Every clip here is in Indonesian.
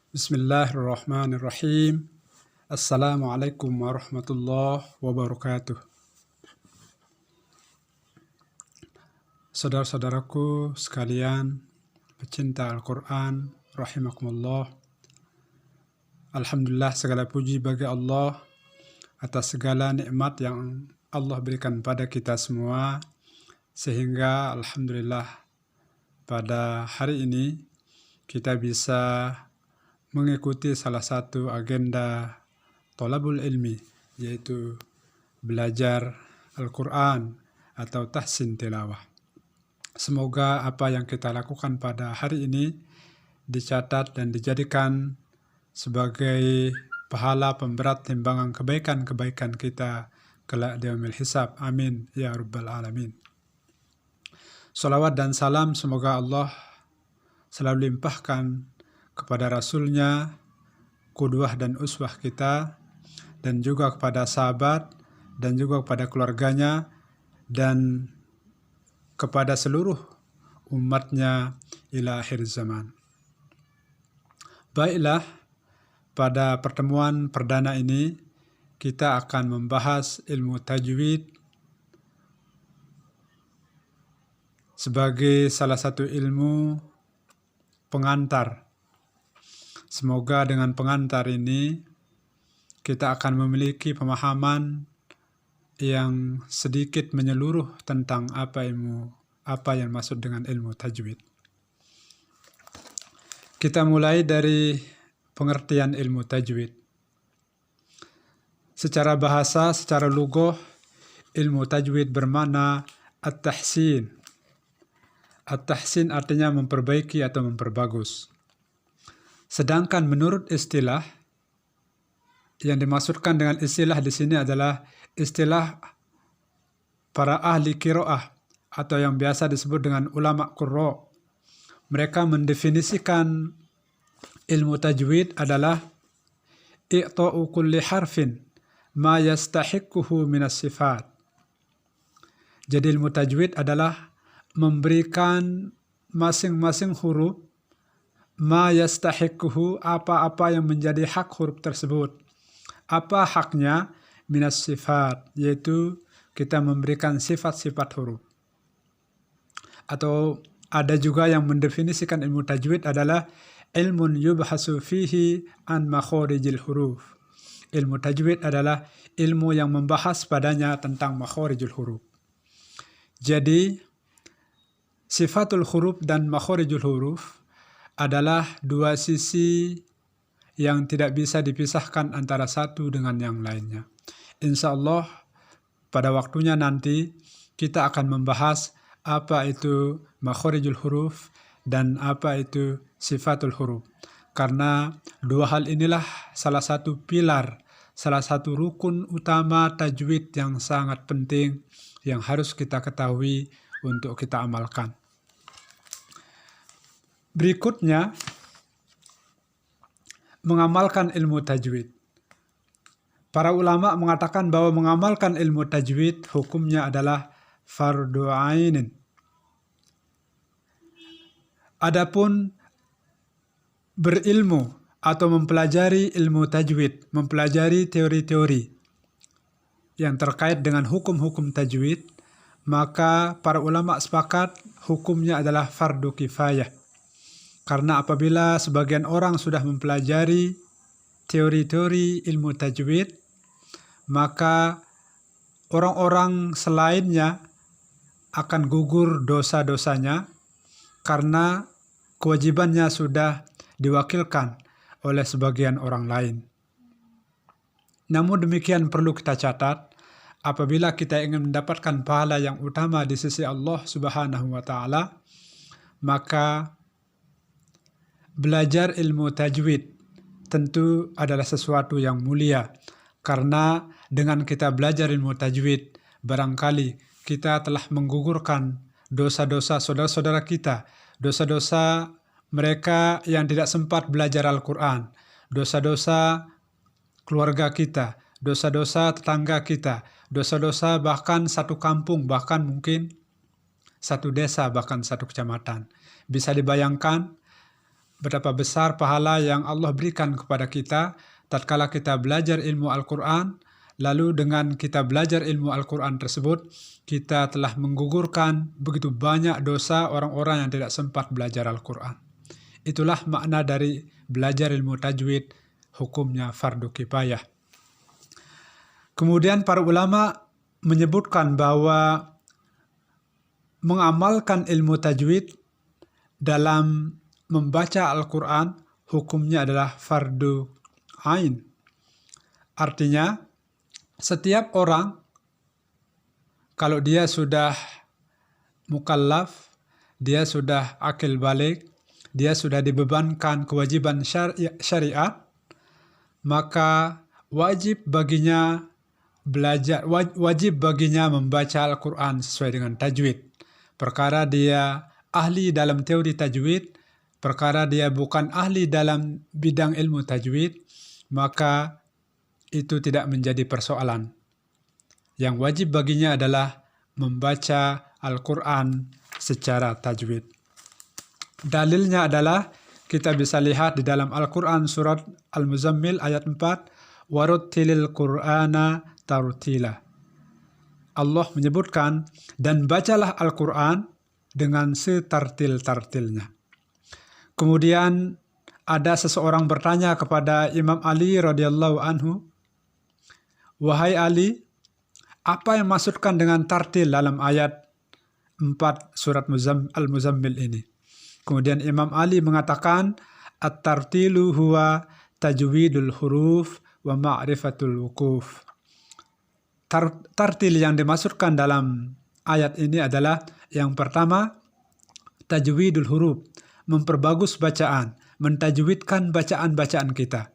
Bismillahirrahmanirrahim. Assalamualaikum warahmatullahi wabarakatuh. Saudara-saudaraku sekalian, pecinta Al-Quran, rahimakumullah. Alhamdulillah, segala puji bagi Allah atas segala nikmat yang Allah berikan pada kita semua, sehingga alhamdulillah pada hari ini kita bisa mengikuti salah satu agenda thalabul ilmi, yaitu belajar Al-Quran atau tahsin tilawah. Semoga apa yang kita lakukan pada hari ini dicatat dan dijadikan sebagai pahala pemberat timbangan kebaikan-kebaikan kita kelak di yaumil hisab. Amin ya rabbal alamin. Salawat dan salam semoga Allah selalu limpahkan kepada Rasulnya, qudwah dan uswah kita, dan juga kepada sahabat, dan juga kepada keluarganya, dan kepada seluruh umatnya ila akhir zaman. Baiklah, pada pertemuan perdana ini kita akan membahas ilmu tajwid sebagai salah satu ilmu pengantar. Semoga dengan pengantar ini kita akan memiliki pemahaman yang sedikit menyeluruh tentang apa yang maksud dengan ilmu tajwid. Kita mulai dari pengertian ilmu tajwid. Secara bahasa, secara lughah, ilmu tajwid bermakna at-tahsin. At-tahsin artinya memperbaiki atau memperbagus. Sedangkan menurut istilah, yang dimaksudkan dengan istilah di sini adalah istilah para ahli qiraah atau yang biasa disebut dengan ulama qurra. Mereka mendefinisikan ilmu tajwid adalah i'ta'u kulli harfin ma yastahiquhu minas sifat. Jadi ilmu tajwid adalah memberikan masing-masing huruf ma yastahiquhu, apa-apa yang menjadi hak huruf tersebut. Apa haknya? Minas sifat, yaitu kita memberikan sifat-sifat huruf. Atau ada juga yang mendefinisikan ilmu tajwid adalah ilmun yubhasu fihi an makhorijil huruf. Ilmu tajwid adalah ilmu yang membahas padanya tentang makhorijul huruf. Jadi sifatul huruf dan makhorijul huruf adalah dua sisi yang tidak bisa dipisahkan antara satu dengan yang lainnya. Insya Allah pada waktunya nanti kita akan membahas apa itu makhorijul huruf dan apa itu sifatul huruf. Karena dua hal inilah salah satu pilar, salah satu rukun utama tajwid yang sangat penting yang harus kita ketahui untuk kita amalkan. Berikutnya, mengamalkan ilmu tajwid. Para ulama mengatakan bahwa mengamalkan ilmu tajwid hukumnya adalah fardu ainin. Adapun berilmu atau mempelajari ilmu tajwid, mempelajari teori-teori yang terkait dengan hukum-hukum tajwid, maka para ulama sepakat hukumnya adalah fardu kifayah. Karena apabila sebagian orang sudah mempelajari teori-teori ilmu tajwid, maka orang-orang selainnya akan gugur dosa-dosanya karena kewajibannya sudah diwakilkan oleh sebagian orang lain. Namun demikian perlu kita catat, apabila kita ingin mendapatkan pahala yang utama di sisi Allah Subhanahu wa Ta'ala, maka belajar ilmu tajwid tentu adalah sesuatu yang mulia, karena dengan kita belajar ilmu tajwid, barangkali kita telah menggugurkan dosa-dosa saudara-saudara kita, dosa-dosa mereka yang tidak sempat belajar Al-Quran, dosa-dosa keluarga kita, dosa-dosa tetangga kita, dosa-dosa bahkan satu kampung, bahkan mungkin satu desa, bahkan satu kecamatan. Bisa dibayangkan betapa besar pahala yang Allah berikan kepada kita tatkala kita belajar ilmu Al-Quran. Lalu dengan kita belajar ilmu Al-Quran tersebut, kita telah menggugurkan begitu banyak dosa orang-orang yang tidak sempat belajar Al-Quran. Itulah makna dari belajar ilmu tajwid, hukumnya fardu kifayah. Kemudian para ulama menyebutkan bahwa mengamalkan ilmu tajwid dalam membaca Al-Quran hukumnya adalah fardu ain. Artinya, setiap orang kalau dia sudah mukallaf, dia sudah akil balik, dia sudah dibebankan kewajiban syariat, maka wajib baginya membaca Al-Quran sesuai dengan tajwid. Perkara dia ahli dalam teori tajwid, perkara dia bukan ahli dalam bidang ilmu tajwid, maka itu tidak menjadi persoalan. Yang wajib baginya adalah membaca Al-Quran secara tajwid. Dalilnya adalah kita bisa lihat di dalam Al-Quran surat Al-Muzammil ayat 4, "Waruttilil Qur'ana tartila." Allah menyebutkan, dan bacalah Al-Quran dengan setartil-tartilnya. Kemudian ada seseorang bertanya kepada Imam Ali radhiyallahu anhu, "Wahai Ali, apa yang maksudkan dengan tartil dalam ayat 4 surat Al-Muzammil ini?" Kemudian Imam Ali mengatakan, "At-tartilu huwa tajwidul huruf wa ma'rifatul wukuf." Tartil yang dimaksudkan dalam ayat ini adalah yang pertama, tajwidul huruf, memperbagus bacaan, mentajwidkan bacaan-bacaan kita.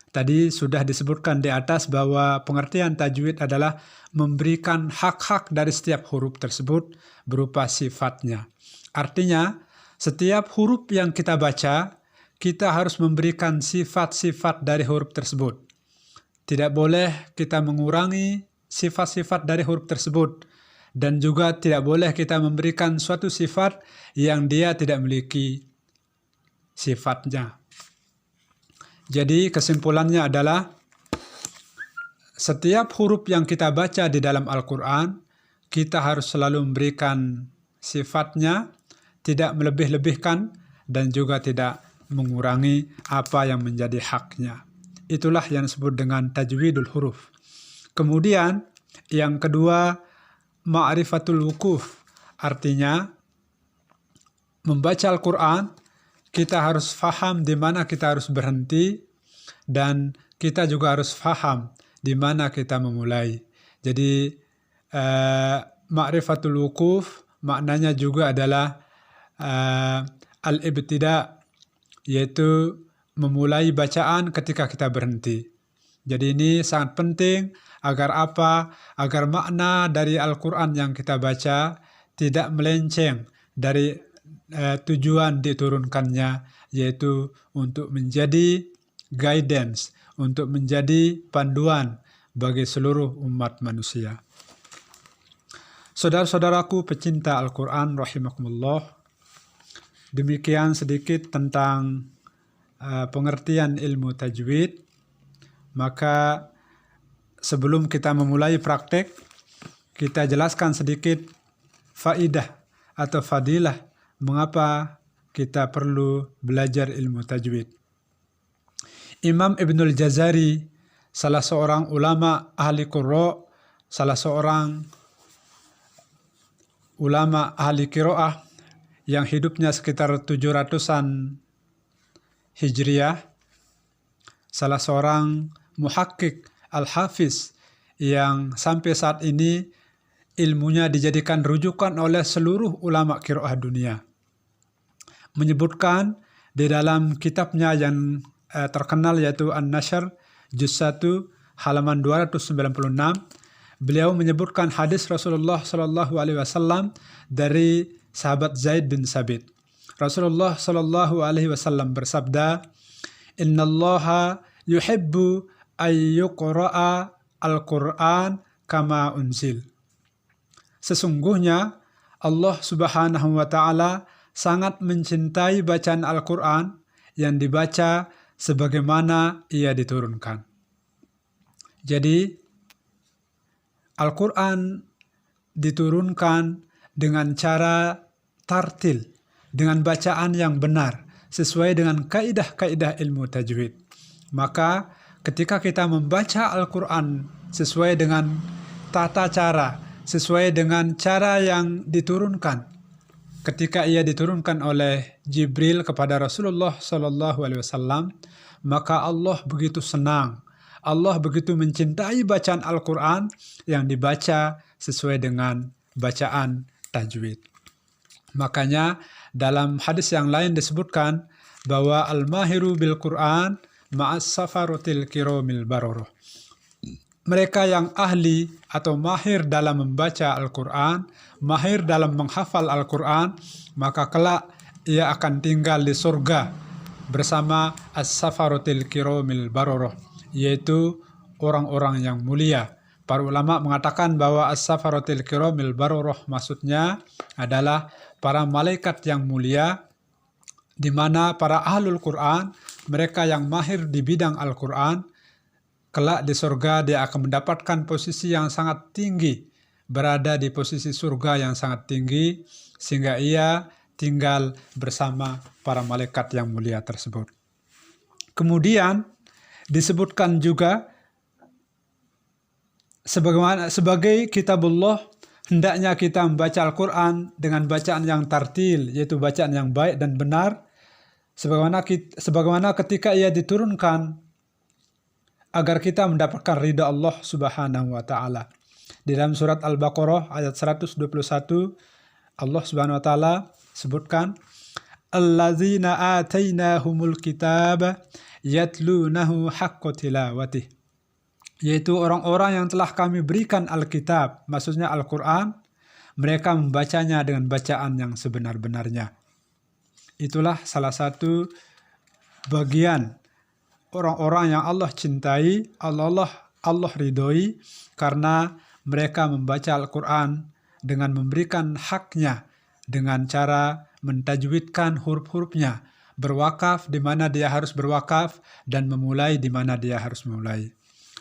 Tadi sudah disebutkan di atas bahwa pengertian tajwid adalah memberikan hak-hak dari setiap huruf tersebut berupa sifatnya. Artinya, setiap huruf yang kita baca, kita harus memberikan sifat-sifat dari huruf tersebut. Tidak boleh kita mengurangi sifat-sifat dari huruf tersebut. Dan juga tidak boleh kita memberikan suatu sifat yang dia tidak memiliki sifatnya. Jadi kesimpulannya adalah setiap huruf yang kita baca di dalam Al-Quran, kita harus selalu memberikan sifatnya, tidak melebih-lebihkan, dan juga tidak mengurangi apa yang menjadi haknya. Itulah yang disebut dengan tajwidul huruf. Kemudian yang kedua, ma'rifatul wukuf, artinya membaca Al-Quran, kita harus faham di mana kita harus berhenti, dan kita juga harus faham di mana kita memulai. Jadi ma'rifatul wukuf maknanya juga adalah al-ibtida, yaitu memulai bacaan ketika kita berhenti. Jadi ini sangat penting agar apa? Agar makna dari Al-Quran yang kita baca tidak melenceng dari tujuan diturunkannya, yaitu untuk menjadi guidance, untuk menjadi panduan bagi seluruh umat manusia. Saudara-saudaraku pecinta Al-Quran rahimakumullah, demikian sedikit tentang pengertian ilmu tajwid. Maka sebelum kita memulai praktek, kita jelaskan sedikit faidah atau fadilah mengapa kita perlu belajar ilmu tajwid. Imam Ibnul Jazari, salah seorang ulama ahli qurra, salah seorang ulama ahli qiraah yang hidupnya sekitar 700-an Hijriah, salah seorang muhakkik al-hafiz yang sampai saat ini ilmunya dijadikan rujukan oleh seluruh ulama qiraah dunia, menyebutkan di dalam kitabnya yang terkenal yaitu An-Nashr juz 1 halaman 296, beliau menyebutkan hadis Rasulullah Shallallahu Alaihi Wasallam dari sahabat Zaid bin Sabit. Rasulullah Shallallahu Alaihi Wasallam bersabda, "Innallaha yuhibbu ayyuqra'a al-Qur'an kama unzil." Sesungguhnya Allah Subhanahu wa taala sangat mencintai bacaan Al-Quran yang dibaca sebagaimana ia diturunkan. Jadi, Al-Quran diturunkan dengan cara tartil, dengan bacaan yang benar, sesuai dengan kaidah-kaidah ilmu tajwid. Maka ketika kita membaca Al-Quran sesuai dengan tata cara, sesuai dengan cara yang diturunkan, ketika ia diturunkan oleh Jibril kepada Rasulullah SAW, maka Allah begitu senang, Allah begitu mencintai bacaan Al-Quran yang dibaca sesuai dengan bacaan tajwid. Makanya dalam hadis yang lain disebutkan bahwa al-mahiru bil Quran ma'as safarotil kiromil baroroh. Mereka yang ahli atau mahir dalam membaca Al-Quran, mahir dalam menghafal Al-Quran, maka kelak ia akan tinggal di surga bersama as-safarotil kiromil baroroh, yaitu orang-orang yang mulia. Para ulama mengatakan bahwa as-safarotil kiromil baroroh maksudnya adalah para malaikat yang mulia, di mana para ahlul Quran, mereka yang mahir di bidang Al-Quran, kelak di surga dia akan mendapatkan posisi yang sangat tinggi, berada di posisi surga yang sangat tinggi, sehingga ia tinggal bersama para malaikat yang mulia tersebut. Kemudian disebutkan juga sebagai kitabullah, hendaknya kita membaca Al-Quran dengan bacaan yang tartil, yaitu bacaan yang baik dan benar, sebagaimana ketika ia diturunkan agar kita mendapatkan ridha Allah Subhanahu wa Ta'ala. Di dalam surat Al-Baqarah ayat 121, Allah Subhanahu wa Ta'ala sebutkan, allazina atainahumul kitab yatlunahu haqqa tilawatih, yaitu orang-orang yang telah kami berikan Alkitab, maksudnya Al-Quran, mereka membacanya dengan bacaan yang sebenar-benarnya. Itulah salah satu bagian orang-orang yang Allah cintai, Allah ridhoi, karena mereka membaca Al-Quran dengan memberikan haknya, dengan cara mentajwidkan huruf-hurufnya, berwakaf di mana dia harus berwakaf, dan memulai di mana dia harus memulai.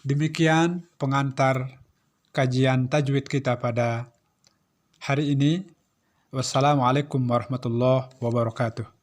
Demikian pengantar kajian tajwid kita pada hari ini. Wassalamualaikum warahmatullahi wabarakatuh.